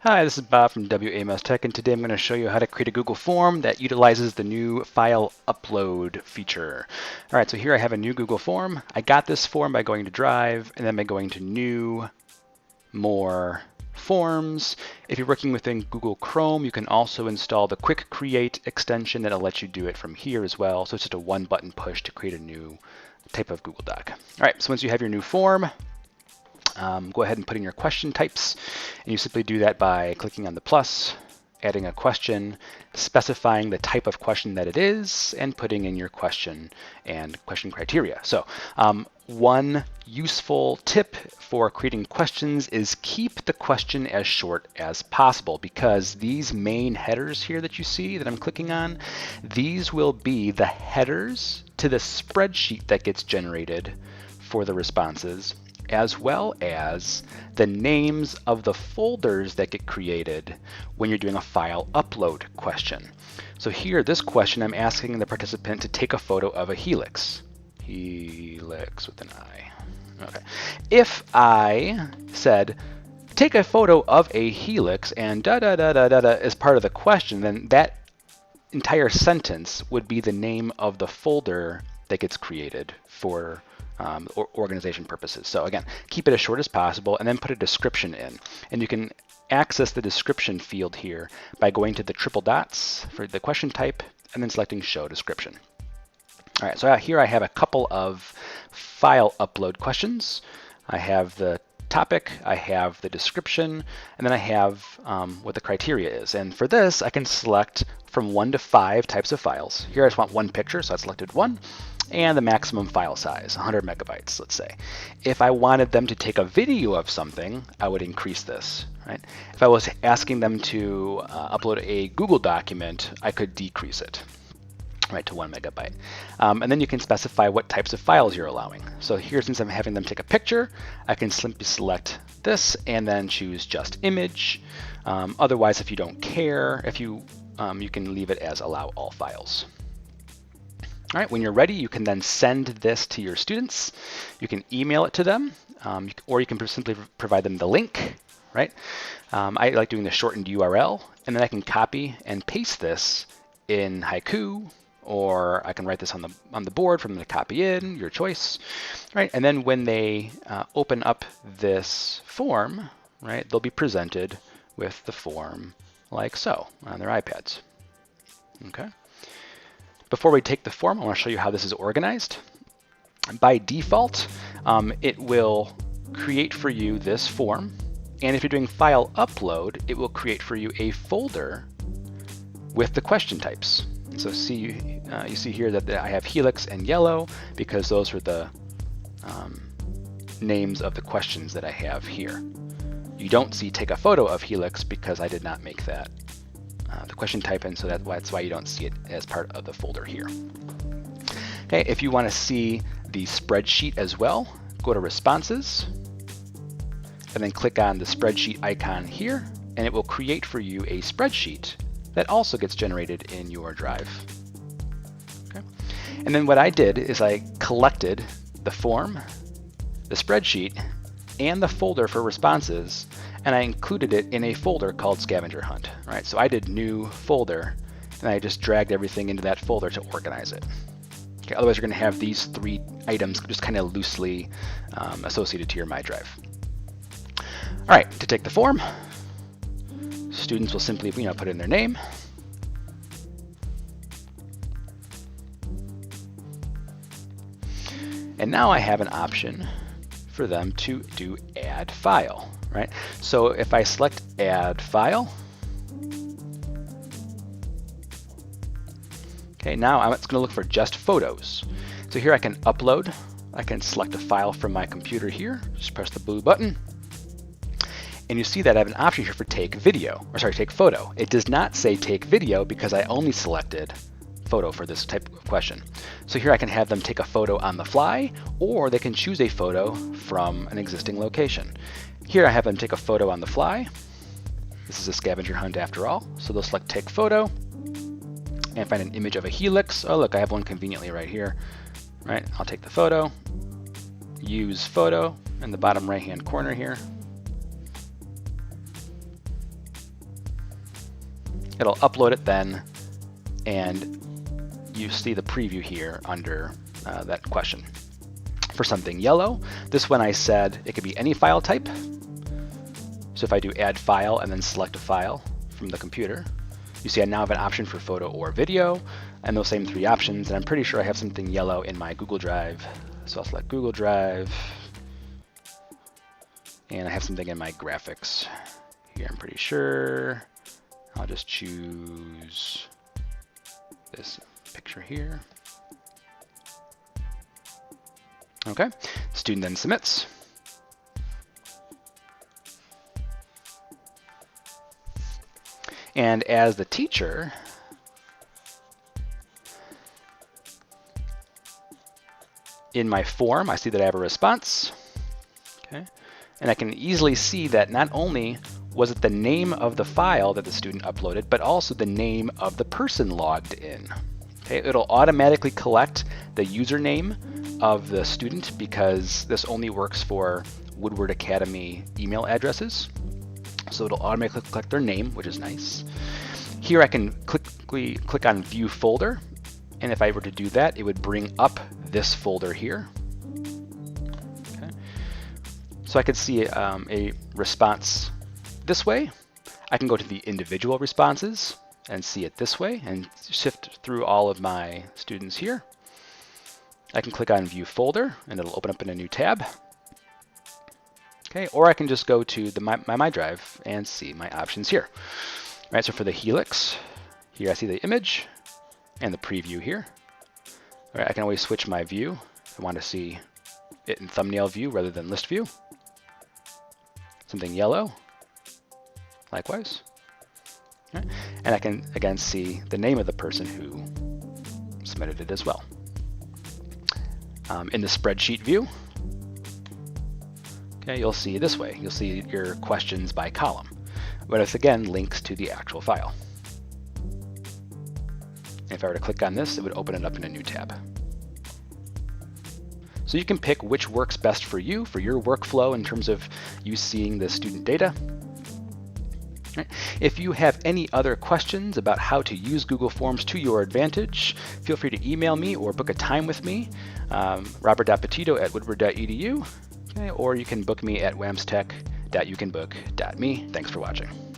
Hi, this is Bob from WAMS Tech, and today I'm going to show you how to create a Google form that utilizes the new file upload feature. All right, so here I have a new Google form. I got this form by going to Drive and then by going to New, More, Forms. If you're working within Google Chrome, you can also install the Quick Create extension that'll let you do it from here as well. So it's just a one-button push to create a new type of Google Doc. All right, so once you have your new form, go ahead and put in your question types, and you simply do that by clicking on the plus, adding a question, specifying the type of question that it is, and putting in your question and question criteria. So one useful tip for creating questions is keep the question as short as possible, because these main headers here that you see that I'm clicking on, these will be the headers to the spreadsheet that gets generated for the responses, as well as the names of the folders that get created when you're doing a file upload question. So here, this question, I'm asking the participant to take a photo of a helix. Helix with an I. Okay. If I said, take a photo of a helix and da-da-da-da-da-da as part of the question, then that entire sentence would be the name of the folder that gets created for organization purposes. So again, keep it as short as possible and then put a description in. And you can access the description field here by going to the triple dots for the question type and then selecting Show Description. All right, so here I have a couple of file upload questions. I have the topic, I have the description, and then I have what the criteria is. And for this, I can select from 1 to 5 types of files. Here I just want one picture, so I selected one. And the maximum file size, 100 megabytes, let's say. If I wanted them to take a video of something, I would increase this, right? If I was asking them to upload a Google document, I could decrease it, right, to 1 megabyte. And then you can specify what types of files you're allowing. So here, since I'm having them take a picture, I can simply select this and then choose just image. Otherwise, if you don't care, if you can leave it as allow all files. All right, when you're ready, you can then send this to your students. You can email it to them, or you can simply provide them the link, right? I like doing the shortened URL, and then I can copy and paste this in Haiku, or I can write this on the board for them to copy in, your choice, right? And then when they open up this form, right, they'll be presented with the form like so on their iPads, okay? Before we take the form, I want to show you how this is organized. By default, it will create for you this form. And if you're doing file upload, it will create for you a folder with the question types. So you see here that I have helix and yellow because those are the names of the questions that I have here. You don't see take a photo of helix because I did not make that the question type in, so that's why you don't see it as part of the folder here. Okay, if you want to see the spreadsheet as well, go to Responses, and then click on the spreadsheet icon here, and it will create for you a spreadsheet that also gets generated in your Drive. Okay. And then what I did is I collected the form, the spreadsheet, and the folder for responses, and I included it in a folder called Scavenger Hunt. Right? So I did New Folder, and I just dragged everything into that folder to organize it. Okay, otherwise you're going to have these 3 items just kind of loosely associated to your My Drive. All right, to take the form, students will simply put in their name. And now I have an option for them to do Add File, right? So if I select Add File, okay, now it's going to look for just photos. So here I can upload. I can select a file from my computer here. Just press the blue button. And you see that I have an option here for take photo. It does not say take video because I only selected photo for this type of question. So here I can have them take a photo on the fly, or they can choose a photo from an existing location. Here I have them take a photo on the fly. This is a scavenger hunt after all. So they'll select take photo and find an image of a helix. Oh look, I have one conveniently right here. Right, I'll take the photo, use photo in the bottom right hand corner here. It'll upload it then, and you see the preview here under that question. For something yellow, this one I said it could be any file type. So if I do add file and then select a file from the computer, you see I now have an option for photo or video, and those same 3 options, and I'm pretty sure I have something yellow in my Google Drive. So I'll select Google Drive, and I have something in my graphics here, I'm pretty sure. I'll just choose this picture here. Okay, student then submits. And as the teacher, in my form, I see that I have a response. Okay, and I can easily see that not only was it the name of the file that the student uploaded, but also the name of the person logged in. Okay, it'll automatically collect the username of the student because this only works for Woodward Academy email addresses. So it'll automatically collect their name, which is nice. Here I can click on View Folder, and if I were to do that, it would bring up this folder here. Okay. So I could see a response this way. I can go to the individual responses and see it this way and shift through all of my students here. I can click on View Folder, and it'll open up in a new tab. Okay, or I can just go to my Drive and see my options here. All right, so for the Helix, here I see the image and the preview here. All right, I can always switch my view. I want to see it in thumbnail view rather than list view. Something yellow, likewise. All right, and I can, again, see the name of the person who submitted it as well. In the spreadsheet view, okay, you'll see this way. You'll see your questions by column, but it's again links to the actual file. If I were to click on this, it would open it up in a new tab. So you can pick which works best for you, for your workflow in terms of you seeing the student data. Right. If you have any other questions about how to use Google Forms to your advantage, feel free to email me or book a time with me, robert.petito@woodward.edu, okay, or you can book me at wamstech.youcanbook.me. Thanks for watching.